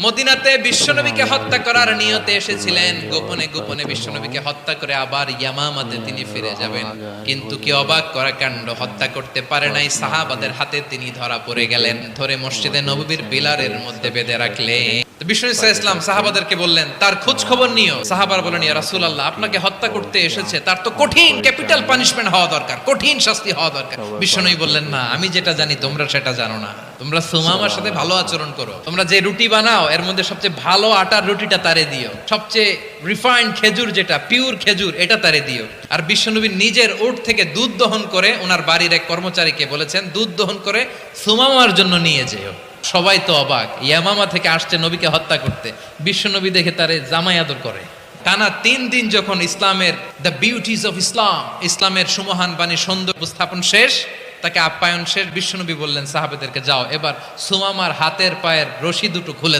মদিনাতে বিশ্বনবীকে হত্যা করার নিয়তে এসেছিলেন, গোপনে গোপনে বিশ্বনবীকে হত্যা করে আবার ইয়ামামাতে তিনি ফিরে যাবেন। কিন্তু কি অবাক করা কাণ্ড, হত্যা করতে পারে নাই, সাহাবাদের হাতে তিনি ধরা পড়ে গেলেন। ধরে মসজিদে নববীর পিলারের মধ্যে বেঁধে রাখলেন। বিষ্ণু ইসলাম সাহাবাদেরকে বললেন তার খোঁজ খবর নিও। সাহাবার বলেন, ইয়া রাসূলুল্লাহ, আপনাকে হত্যা করতে এসেছে, তার তো কঠিন ক্যাপিটাল পানিশমেন্ট হওয়া দরকার, কঠিন শাস্তি হওয়া দরকার। বিষ্ণুই বললেন, না, আমি যেটা জানি তোমরা সেটা জানো না। তোমরা সুমামার সাথে ভালো আচরণ করো। তোমরা যে রুটি বানাও এর মধ্যে সবচেয়ে ভালো আটার রুটিটা তারে দিও, সবচেয়ে রিফাইন্ড খেজুর যেটা পিওর খেজুর এটা তারে দিও। আর বিশ্বনবী নিজের উট থেকে দুধ দহন করে ওনার বাড়ির এক কর্মচারীকে বলেছেন দুধ দহন করে সুমামার জন্য নিয়ে যেও। সবাই তো অবাক, ইয়ামামা থেকে আসছে নবীকে হত্যা করতে, বিশ্বনবী দেখে তারে জামাই আদর করে। টানা 3 দিন যখন ইসলামের দ্য বিউটিজ অফ ইসলামের সুমহান বাণী সৌন্দর্য উপস্থাপন শেষ, তাকে আপ্যায়ন শেষ, বিশ্বনবী বললেন সাহাবেদেরকে, যাও এবার সুমামার হাতের পায়ের রশি দুটো খুলে